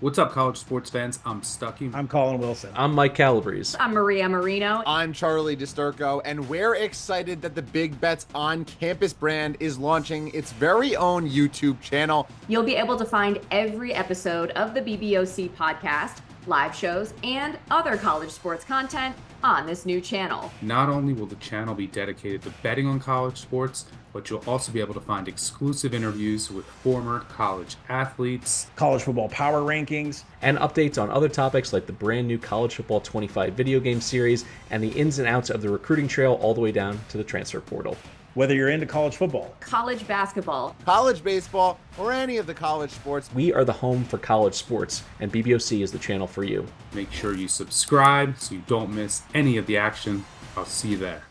What's up, college sports fans? I'm Stucky. I'm Colin Wilson. I'm Mike Calabrese. I'm Maria Marino. I'm Charlie DiSturco, and we're excited that the Big Bets on Campus brand is launching its very own YouTube channel. You'll be able to find every episode of the BBOC podcast, live shows, and other college sports content on this new channel. Not only will the channel be dedicated to betting on college sports, but you'll also be able to find exclusive interviews with former college athletes, college football power rankings, and updates on other topics like the brand new College Football 25 video game series and the ins and outs of the recruiting trail all the way down to the transfer portal. Whether you're into college football, college basketball, college baseball, or any of the college sports, we are the home for college sports, and BBOC is the channel for you. Make sure you subscribe so you don't miss any of the action. I'll see you there.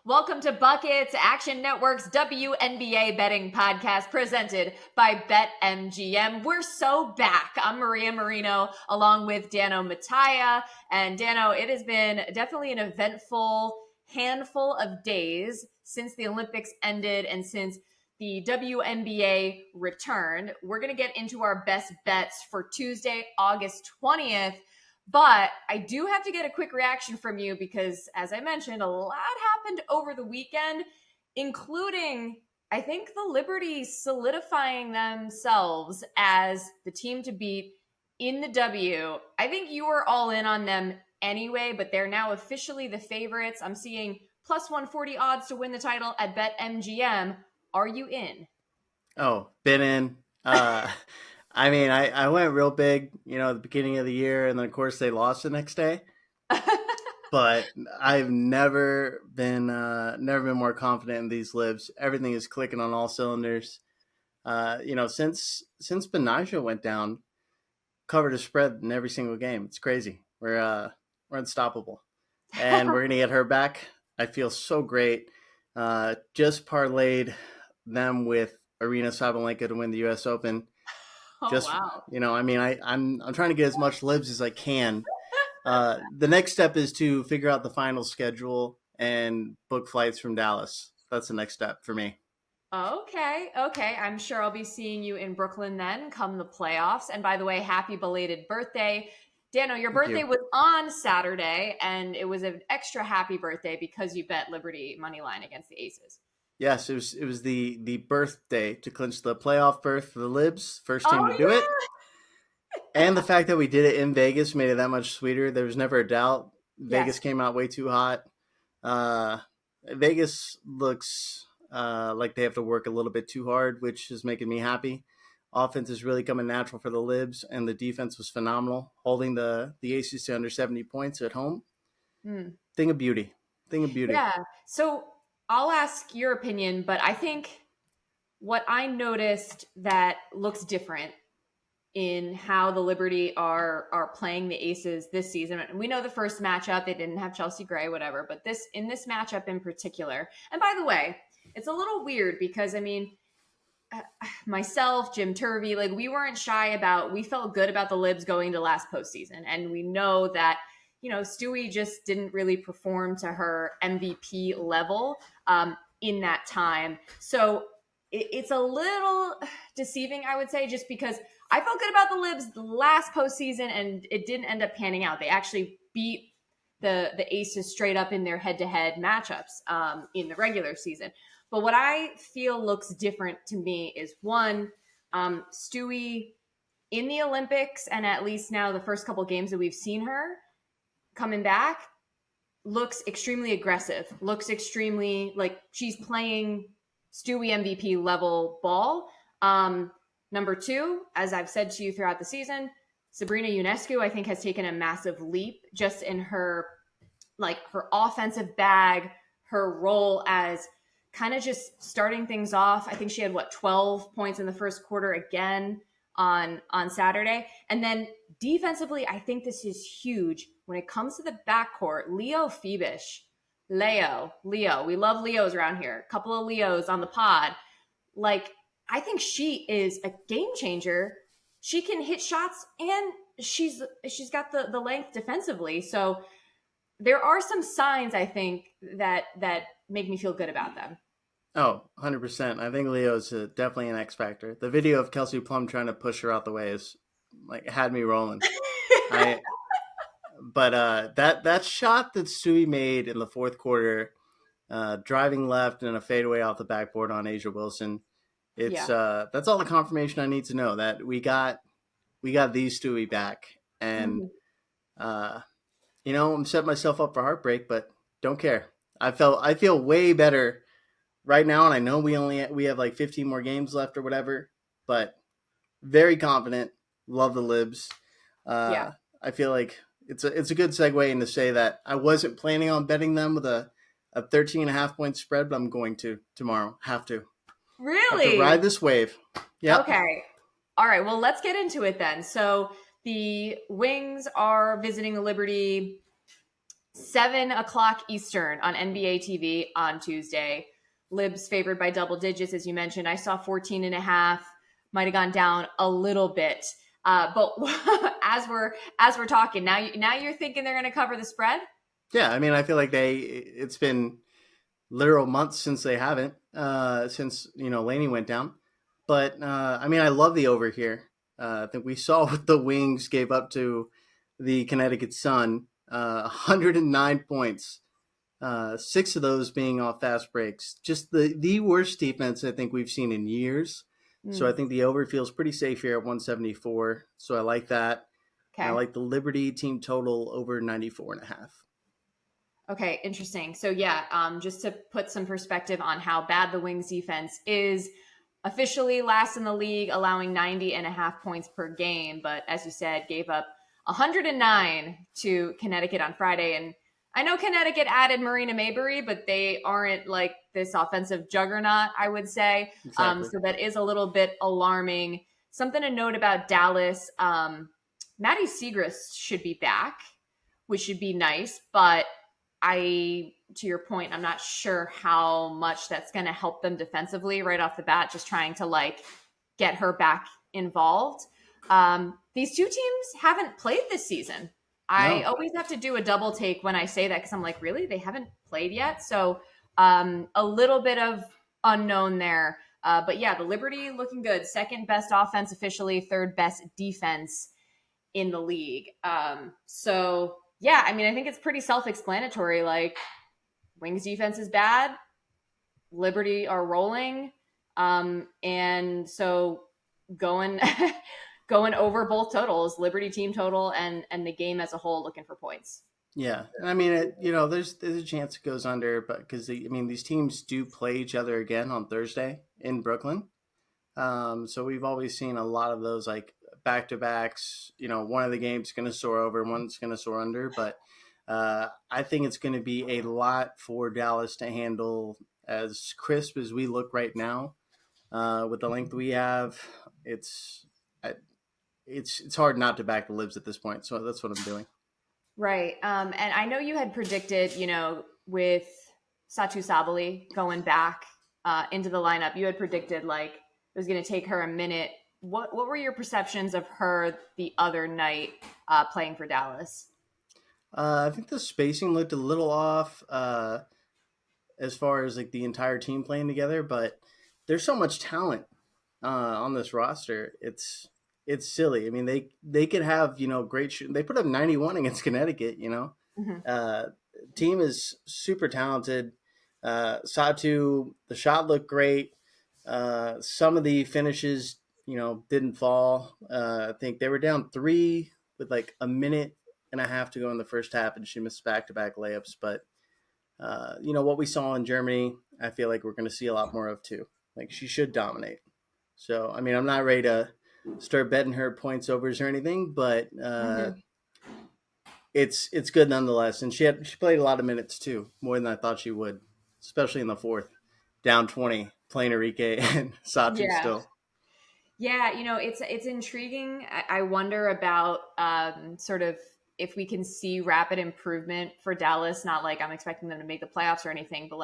Welcome to Buckets, Action Network's WNBA betting podcast presented by BetMGM. We're so back. I'm Maria Marino along with Dano Mattia. And Dano, it has been definitely an eventful handful of days since the Olympics ended and since the WNBA returned. We're going to get into our best bets for Tuesday, August 20th. But I do have to get a quick reaction from you because, as I mentioned, a lot happened over the weekend, including, I think, the Liberties solidifying themselves as the team to beat in the W. I think you were all in on them anyway, but they're now officially the favorites. I'm seeing plus 140 odds to win the title at BetMGM. Are you in? Oh, been in. I mean, I went real big, at the beginning of the year, and then, of course, they lost the next day. But I've never been more confident in these libs. Everything is clicking on all cylinders. Since Benaja went down, covered a spread in every single game. It's crazy. We're unstoppable, and we're gonna get her back. I feel so great. Just parlayed them with Aryna Sabalenka to win the U.S. Open. Wow. I'm trying to get as much libs as I can. The next step is to figure out the final schedule and book flights from Dallas. That's the next step for me. Okay. I'm sure I'll be seeing you in Brooklyn then come the playoffs. And by the way, happy belated birthday. Dano, your birthday was on Saturday, and it was an extra happy birthday because you bet Liberty money line against the Aces. Yes, it was the birthday to clinch the playoff berth for the Libs, first team to do it. And the fact that we did it in Vegas made it that much sweeter. There was never a doubt. Vegas came out way too hot. Vegas looks like they have to work a little bit too hard, which is making me happy. Offense is really coming natural for the Libs, and the defense was phenomenal, holding the Aces to under 70 points at home. Thing of beauty. Yeah. So I'll ask your opinion, but I think what I noticed that looks different in how the Liberty are playing the Aces this season. And we know the first matchup, they didn't have Chelsea Gray, whatever, but in this matchup in particular. And by the way, it's a little weird because, myself, Jim Turvey, we weren't shy we felt good about the Libs going to last postseason. And we know that, Stewie just didn't really perform to her MVP level in that time. So it's a little deceiving, I would say, just because I felt good about the Libs last postseason and it didn't end up panning out. They actually beat the Aces straight up in their head-to-head matchups in the regular season. But what I feel looks different to me is, one, Stewie in the Olympics, and at least now the first couple games that we've seen her coming back, looks extremely aggressive, looks extremely like she's playing Stewie MVP level ball. Number two, as I've said to you throughout the season, Sabrina Ionescu, I think, has taken a massive leap just in her offensive bag, her role as kind of just starting things off. I think she had 12 points in the first quarter again on Saturday. And then defensively, I think this is huge when it comes to the backcourt. Leo Phoebish, Leo, we love Leos around here. A couple of Leos on the pod. I think she is a game changer. She can hit shots and she's got the length defensively. So there are some signs, I think, that make me feel good about them. Oh, 100%. I think Leo's definitely an X factor. The video of Kelsey Plum trying to push her out the way is like had me rolling. But that shot that Stewie made in the fourth quarter, driving left and a fadeaway off the backboard on Asia Wilson, that's all the confirmation I need to know that we got these Stewie back. And I'm setting myself up for heartbreak, but don't care. I feel way better right now, and I know we have like 15 more games left or whatever, but very confident. Love the Libs. I feel like it's a good segue in to say that I wasn't planning on betting them with a 13.5 point spread, but I'm going to tomorrow. Have to. Really? Have to ride this wave. Yeah. Okay. All right. Well, let's get into it then. So the Wings are visiting the Liberty 7:00 Eastern on NBA TV on Tuesday. Libs favored by double digits, as you mentioned. I saw 14.5, might have gone down a little bit. But as we're talking now, you're thinking they're going to cover the spread? Yeah, I mean, I feel like it's been literal months since they haven't, since Laney went down. But I mean, I love the over here. I think we saw what the Wings gave up to the Connecticut Sun, 109 points, 6 of those being off fast breaks. Just the worst defense I think we've seen in years. So I think the over feels pretty safe here at 174. So I like that. Okay. I like the Liberty team total over 94.5. Okay, interesting. So just to put some perspective on how bad the Wings defense is, officially last in the league, allowing 90.5 points per game. But as you said, gave up 109 to Connecticut on Friday. And I know Connecticut added Marina Mayberry, but they aren't like this offensive juggernaut, I would say. Exactly. So that is a little bit alarming. Something to note about Dallas, Maddie Siegrist should be back, which should be nice. But to your point, I'm not sure how much that's going to help them defensively right off the bat, just trying to get her back involved. These two teams haven't played this season. I always have to do a double take when I say that, because I'm like, really? They haven't played yet? So a little bit of unknown there. But yeah, the Liberty looking good. Second best offense officially, third best defense in the league. So yeah, I mean, I think it's pretty self-explanatory. Like, Wings defense is bad. Liberty are rolling. And so going over both totals, Liberty team total and the game as a whole, looking for points. Yeah. I mean, there's a chance it goes under, but because these teams do play each other again on Thursday in Brooklyn. So we've always seen a lot of those like back-to-backs, one of the games going to soar over, one's going to soar under, but I think it's going to be a lot for Dallas to handle. As crisp as we look right now, with the length we have, it's hard not to back the Libs at this point. So that's what I'm doing. Right. And I know you had predicted, with Satu Sabali going back into the lineup, you had predicted it was going to take her a minute. What were your perceptions of her the other night playing for Dallas? I think the spacing looked a little off as far as the entire team playing together, but there's so much talent on this roster. It's silly. I mean, they could have, great shooting. They put up 91 against Connecticut, Team is super talented. Satu, the shot looked great. Some of the finishes, didn't fall. I think they were down 3 with a minute and a half to go in the first half, and she missed back-to-back layups. But, what we saw in Germany, I feel like we're going to see a lot more of too. She should dominate. So, I mean, I'm not ready to start betting her points overs or anything, but it's good nonetheless. And she played a lot of minutes too, more than I thought she would, especially in the fourth, down 20, playing Enrique and Satu still. Yeah, it's intriguing. I wonder about sort of if we can see rapid improvement for Dallas. Not I'm expecting them to make the playoffs or anything, but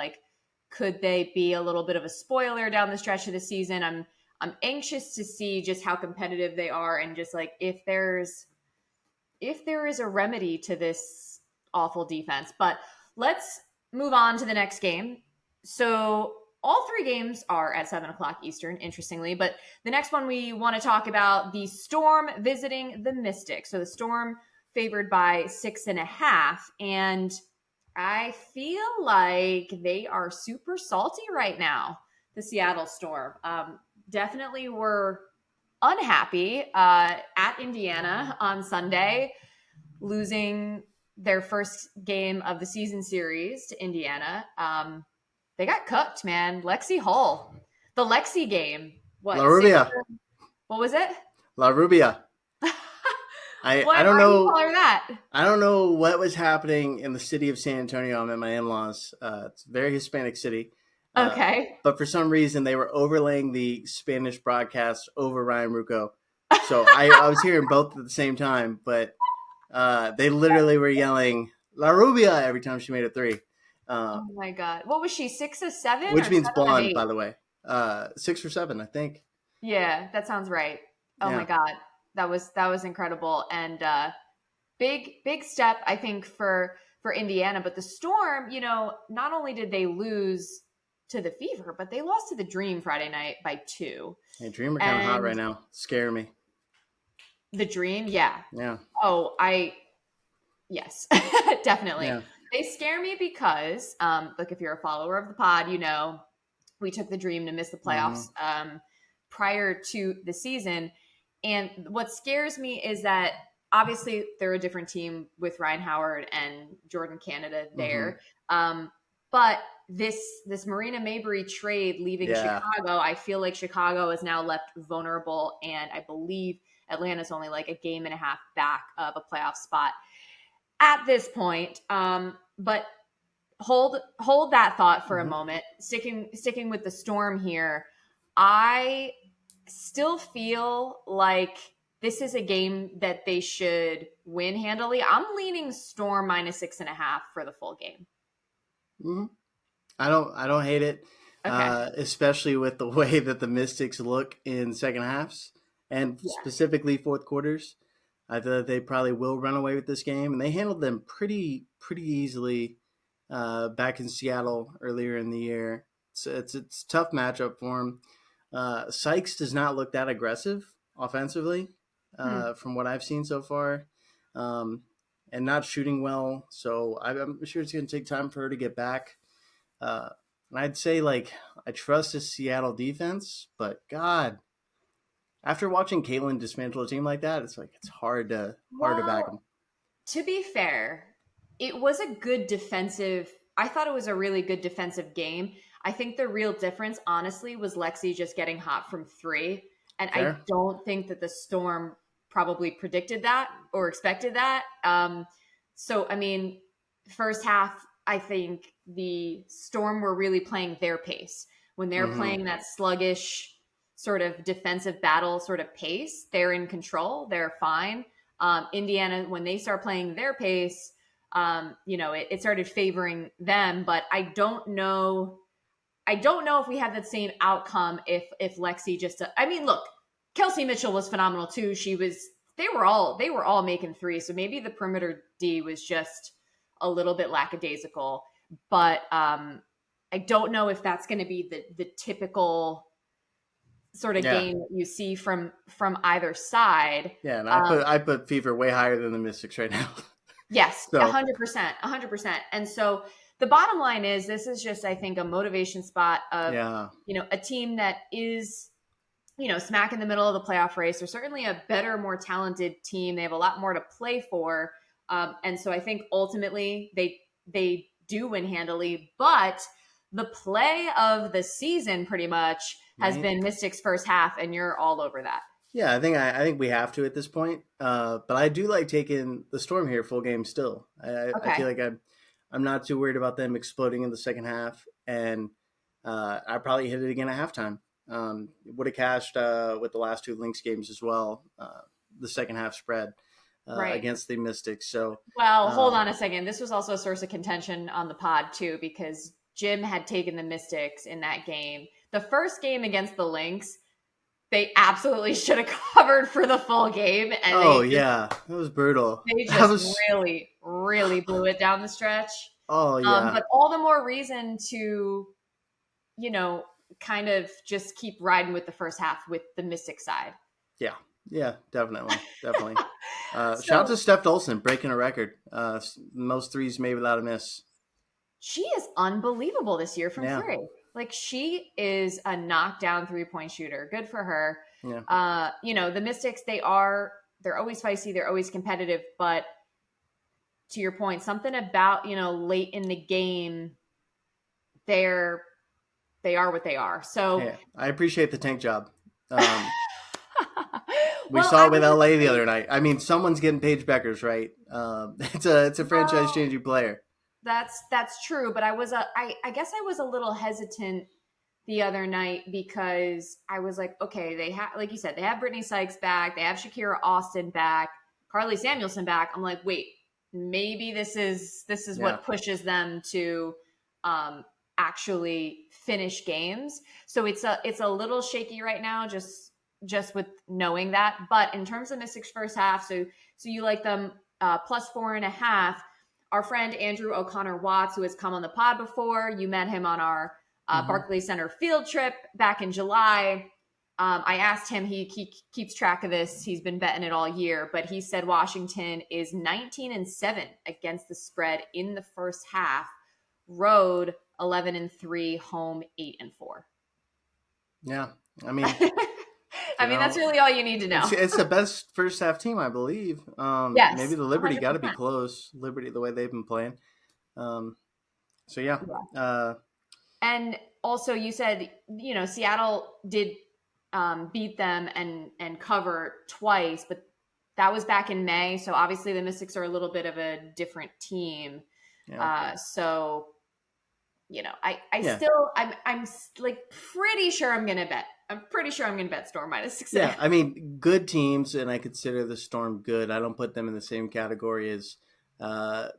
could they be a little bit of a spoiler down the stretch of the season? I'm anxious to see just how competitive they are, and just if there is a remedy to this awful defense. But let's move on to the next game. So all 3 games are at 7 o'clock Eastern, interestingly. But the next one we want to talk about, the Storm visiting the Mystics. So the Storm favored by 6.5. And I feel like they are super salty right now, the Seattle Storm. Definitely were unhappy at Indiana on Sunday, losing their first game of the season series to Indiana. They got cooked, man. Lexi Hull. The Lexi game. What? La Rubia. What was it? La Rubia. I don't Why know. do you call her that? I don't know what was happening in the city of San Antonio. I'm at my in-laws. It's a very Hispanic city. Okay. But for some reason, they were overlaying the Spanish broadcast over Ryan Ruocco. So I was hearing both at the same time, but they literally were yelling La Rubia every time she made a 3. Oh my God. What was she, 6 of 7? Which means 7 of blonde, 8? by the way. 6 or 7, I think. Yeah, that sounds right. Oh Yeah. my God. That was incredible. And big step, I think, for Indiana. But the Storm, not only did they lose to the Fever, but they lost to the Dream Friday night by 2. Hey, Dream are kind of hot right now. Scare me. The Dream, yeah. Yeah. Oh, yes, definitely. Yeah. They scare me because, look, if you're a follower of the pod, we took the Dream to miss the playoffs prior to the season. And what scares me is that obviously they're a different team with Ryan Howard and Jordan Canada there. But this Marina Mabrey trade leaving Chicago, I feel like Chicago is now left vulnerable. And I believe Atlanta's only like a game and a half back of a playoff spot at this point. But hold that thought for a moment. Sticking with the Storm here, I still feel like this is a game that they should win handily. I'm leaning Storm minus 6.5 for the full game. Mm-hmm. I don't hate it, especially with the way that the Mystics look in second halves and specifically fourth quarters. I thought they probably will run away with this game, and they handled them pretty easily back in Seattle earlier in the year. It's a tough matchup for them. Sykes does not look that aggressive offensively from what I've seen so far, and not shooting well. So I'm sure it's going to take time for her to get back. And I'd say, I trust the Seattle defense, but God, after watching Caitlin dismantle a team like that, it's hard to back them. To be fair, it was a good defensive. I thought it was a really good defensive game. I think the real difference, honestly, was Lexi just getting hot from 3. And fair. I don't think that the Storm probably predicted that or expected that. So, I mean, first half, I think the Storm were really playing their pace. When they're playing that sluggish sort of defensive battle sort of pace, they're in control. They're fine. Indiana, when they start playing their pace, it started favoring them. But I don't know if we have that same outcome if Lexi just. Look, Kelsey Mitchell was phenomenal too. They were all making 3, so maybe the perimeter D was just a little bit lackadaisical. But I don't know if that's going to be the typical sort of game that you see from either side. Yeah, and I put Fever way higher than the Mystics right now. Yes, 100%. And so the bottom line is this is just, I think, a motivation spot of, a team that is, smack in the middle of the playoff race. They're certainly a better, more talented team. They have a lot more to play for. And so I think ultimately they do win handily, but the play of the season pretty much has been Mystics first half, and you're all over that. Yeah, I think we have to at this point. But I do like taking the Storm here full game still. I feel like I'm not too worried about them exploding in the second half, and I probably hit it again at halftime. Would have cashed with the last 2 Lynx games as well, the second half spread against the Mystics. So, well, hold on a second. This was also a source of contention on the pod too, because Jim had taken the Mystics in that game. The first game against the Lynx, they absolutely should have covered for the full game. And that was brutal. They just really, really blew it down the stretch. Oh, yeah. But all the more reason to, kind of just keep riding with the first half with the Mystic side. Yeah, definitely. So, Shout out to Steph Dolson breaking a record. Most threes made without a miss. she is unbelievable this year from Yeah. three. Like, she is a knockdown 3-point shooter. Good for her. Yeah. The Mystics, they're always feisty, they're always competitive, but to your point, something about, late in the game, they are what they are. So Yeah, I appreciate the tank job. We Well, saw I it with was LA the gonna other night. I mean, someone's getting Paige Beckers, right? It's a franchise changing player. That's true, but I guess I was a little hesitant the other night because I was like, okay, they have, like you said, they have Brittany Sykes back, they have Shakira Austin back, Carly Samuelson back. I'm like, wait, maybe this is Yeah. what pushes them to actually finish games. So it's a little shaky right now, just with knowing that. But in terms of Mystics first half, so you like them plus 4.5. Our friend Andrew O'Connor Watts, who has come on the pod before, you met him on our Barclays Center field trip back in July. I asked him, he keeps track of this. He's been betting it all year, but he said Washington is 19-7 against the spread in the first half. Road 11-3, home 8-4. Yeah, I mean, that's really all you need to know. it's the best first half team, I believe. Yes, maybe the Liberty got to be 100%. close. Liberty, the way they've been playing. So yeah. And also, you said Seattle did beat them and cover twice, but that was back in May. So obviously, the Mystics are a little bit of a different team. Yeah. So Yeah. still I'm like pretty sure I'm gonna bet. I'm pretty sure I'm gonna bet Storm -6. Yeah, I mean, good teams, and I consider the Storm good. I don't put them in the same category as, the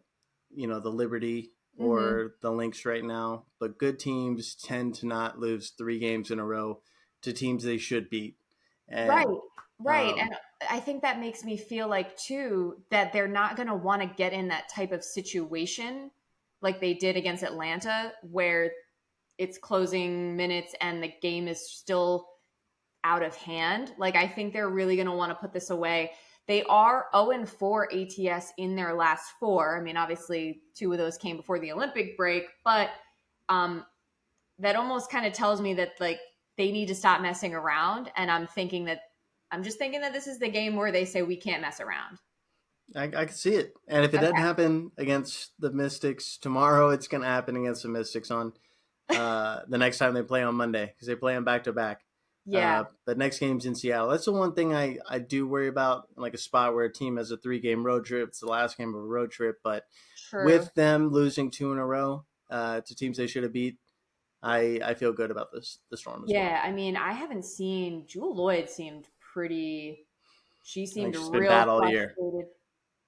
Liberty or the Lynx right now. But good teams tend to not lose 3 games in a row to teams they should beat. And, Right. And I think that makes me feel like, too, that they're not going to want to get in that type of situation like they did against Atlanta, where it's closing minutes and the game is still out of hand. Like, I think they're really going to want to put this away. They are 0-4 ATS in their last 4. I mean, obviously, 2 of those came before the Olympic break, but that almost kind of tells me that, like, they need to stop messing around. And I'm just thinking that this is the game where they say we can't mess around. I can see it. And if it doesn't happen against the Mystics tomorrow, it's going to happen against the Mystics on the next time they play on Monday, because they play them back-to-back. Yeah. The next game's in Seattle. That's the one thing I do worry about, like a spot where a team has a 3-game road trip. It's the last game of a road trip. But with them losing 2 in a row to teams they should have beat, I feel good about the Storm as well. Yeah, I mean, I haven't seen – Jewel Lloyd seemed pretty – she seemed she's real been bad all frustrated. year.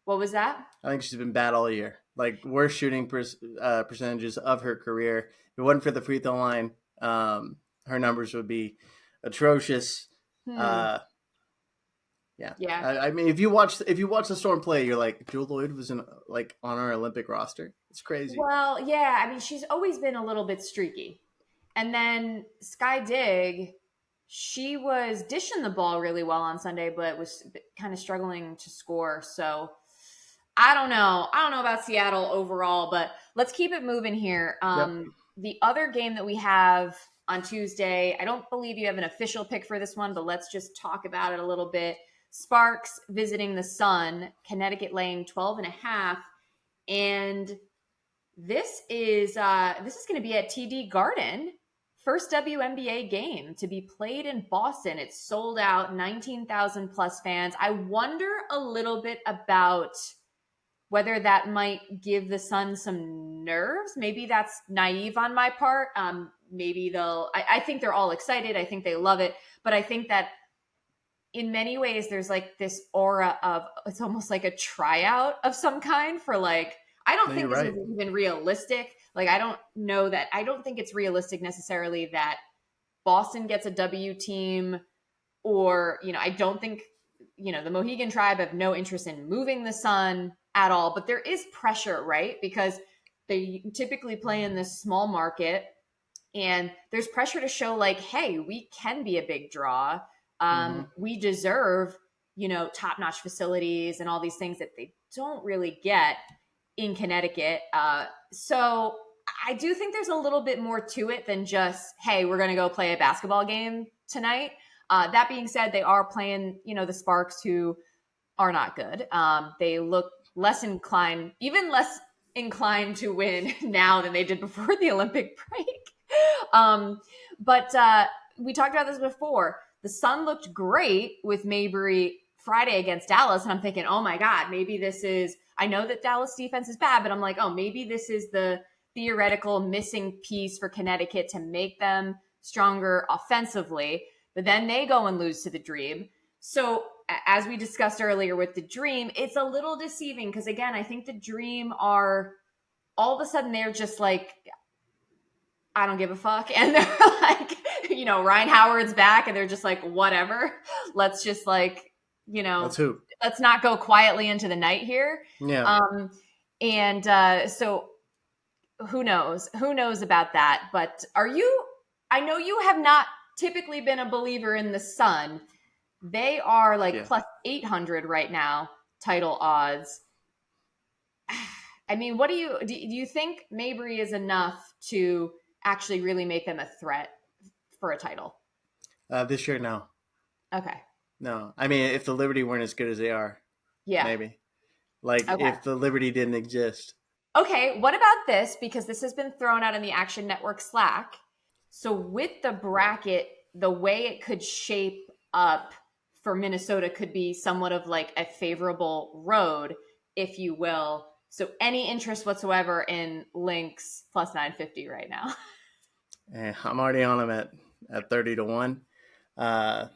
What was that? I think she's been bad all year. Like, worst shooting percentages of her career. If it wasn't for the free throw line, her numbers would be atrocious. Yeah. I mean, if you watch the Storm play, you're like, Jewel Lloyd was on our Olympic roster. It's crazy. Well, yeah. I mean, she's always been a little bit streaky. And then Sky Dig, she was dishing the ball really well on Sunday, but was kind of struggling to score. So I don't know about Seattle overall, but let's keep it moving here. The other game that we have on Tuesday, I don't believe you have an official pick for this one, but let's just talk about it a little bit. Sparks visiting the Sun, Connecticut laying 12.5. And this is going to be at TD Garden. First WNBA game to be played in Boston. It's sold out, 19,000 plus fans. I wonder a little bit about whether that might give the Sun some nerves. Maybe that's naive on my part. Maybe I think they're all excited. I think they love it. But I think that in many ways, there's like this aura of, it's almost like a tryout of some kind for like, I don't think this is even realistic. Like, I don't think it's realistic necessarily that Boston gets a W team, or, I don't think, the Mohegan Tribe have no interest in moving the Sun at all, but there is pressure, right? Because they typically play in this small market. And there's pressure to show like, hey, we can be a big draw. We deserve, top-notch facilities and all these things that they don't really get in Connecticut. So I do think there's a little bit more to it than just, hey, we're going to go play a basketball game tonight. That being said, they are playing, the Sparks, who are not good. They look less inclined to win now than they did before the Olympic break. But we talked about this before. The Sun looked great with Mabry Friday against Dallas. And I'm thinking, oh my God, maybe this is, I know that Dallas defense is bad, but I'm like, oh, maybe this is the theoretical missing piece for Connecticut to make them stronger offensively. But then they go and lose to the Dream. So as we discussed earlier with the Dream, it's a little deceiving because, again, I think the Dream are all of a sudden they're just like, I don't give a fuck. And they're like, Ryan Howard's back and they're just like, whatever. Let's just like, let's hoop. Let's not go quietly into the night here. Yeah. So who knows about that? But I know you have not typically been a believer in the Sun. They are like plus 800 right now, title odds. I mean, what do you think Mabry is enough to actually really make them a threat for a title? This year, no. Okay. No. I mean, if the Liberty weren't as good as they are, maybe. Like, if the Liberty didn't exist. Okay, what about this? Because this has been thrown out in the Action Network Slack. So with the bracket, the way it could shape up for Minnesota could be somewhat of like a favorable road, if you will. So any interest whatsoever in Lynx plus 950 right now? I'm already on them at 30-1. I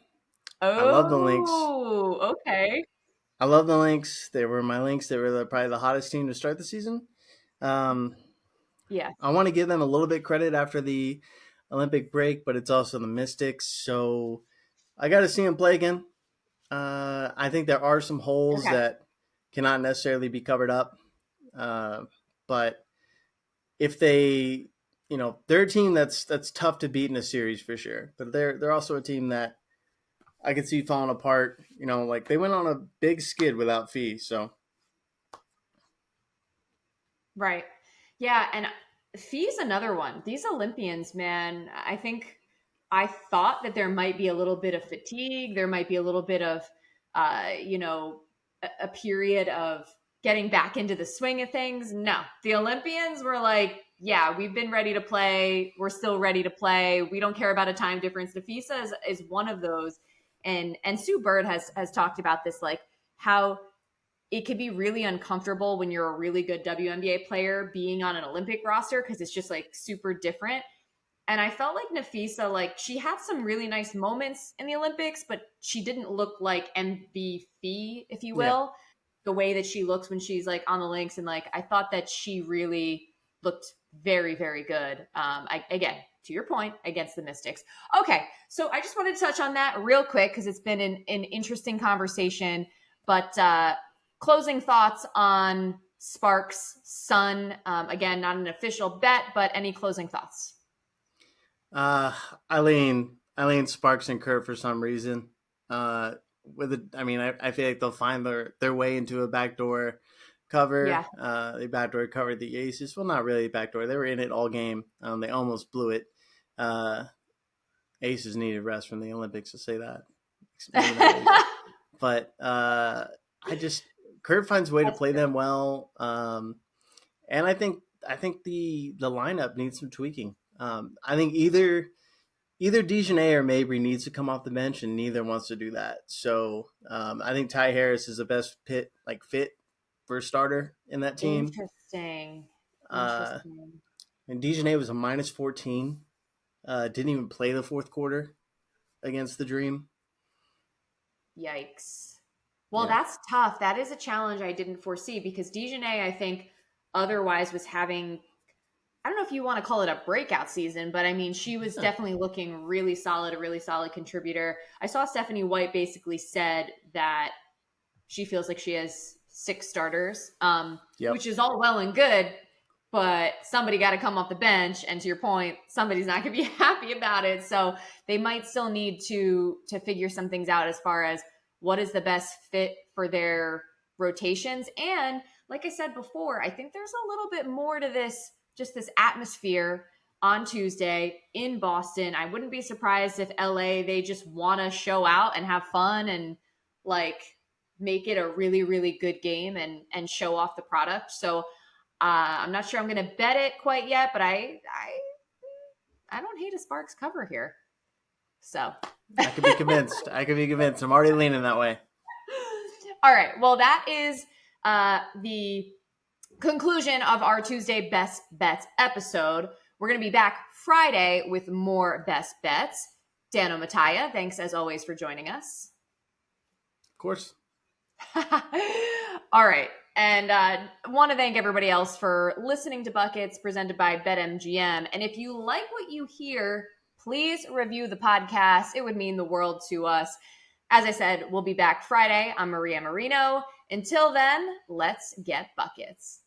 love the Lynx. Oh, okay. I love the Lynx. They were my Lynx. They were probably the hottest team to start the season. Yeah. I want to give them a little bit credit after the Olympic break, but it's also the Mystics. So I got to see them play again. I think there are some holes that cannot necessarily be covered up. But if they, they're a team that's tough to beat in a series for sure. But they're also a team that I could see falling apart. Like they went on a big skid without Fee. So. Right. Yeah. And Fee's another one. These Olympians, man, I thought that there might be a little bit of fatigue. There might be a little bit of, a period of getting back into the swing of things. No, the Olympians were like, yeah, we've been ready to play. We're still ready to play. We don't care about a time difference. Nafisa is one of those. And Sue Bird has talked about this, like how it could be really uncomfortable when you're a really good WNBA player being on an Olympic roster because it's just like super different. And I felt like Nafisa, like she had some really nice moments in the Olympics, but she didn't look like MVP, if you will, the way that she looks when she's like on the Lynx. And like, I thought that she really looked very, very good. Again, to your point, against the Mystics. Okay. So I just wanted to touch on that real quick because it's been an interesting conversation, but, closing thoughts on Sparks Sun. Again, not an official bet, but any closing thoughts? I lean Sparks and Kurt for some reason. I feel like they'll find their way into a backdoor cover. Yeah. They backdoor covered the Aces. Well, not really backdoor. They were in it all game. They almost blew it. Aces needed rest from the Olympics, to say that. But Kurt finds a way to play them well. And I think the lineup needs some tweaking. I think either Dejanay or Mabry needs to come off the bench, and neither wants to do that. So I think Ty Harris is the best fit for a starter in that team. Interesting. And Dejanay was a minus 14. Didn't even play the fourth quarter against the Dream. Yikes. Well, that's tough. That is a challenge I didn't foresee because Dejanay, I think, otherwise was having, I don't know if you want to call it a breakout season, but I mean, she was definitely looking really solid, a really solid contributor. I saw Stephanie White basically said that she feels like she has 6 starters, which is all well and good. but somebody got to come off the bench. And to your point, somebody's not going to be happy about it. So they might still need to figure some things out as far as what is the best fit for their rotations. And like I said before, I think there's a little bit more to this, just this atmosphere on Tuesday in Boston. I wouldn't be surprised if LA, they just want to show out and have fun and like make it a really, really good game and show off the product. So I'm not sure I'm going to bet it quite yet, but I don't hate a Sparks cover here. So I could be convinced. I'm already leaning that way. All right. Well, that is the conclusion of our Tuesday Best Bets episode. We're going to be back Friday with more Best Bets. Dano Mattia, thanks as always for joining us. Of course. All right. And want to thank everybody else for listening to Buckets presented by BetMGM. And if you like what you hear, please review the podcast. It would mean the world to us. As I said, we'll be back Friday. I'm Maria Marino. Until then, let's get buckets.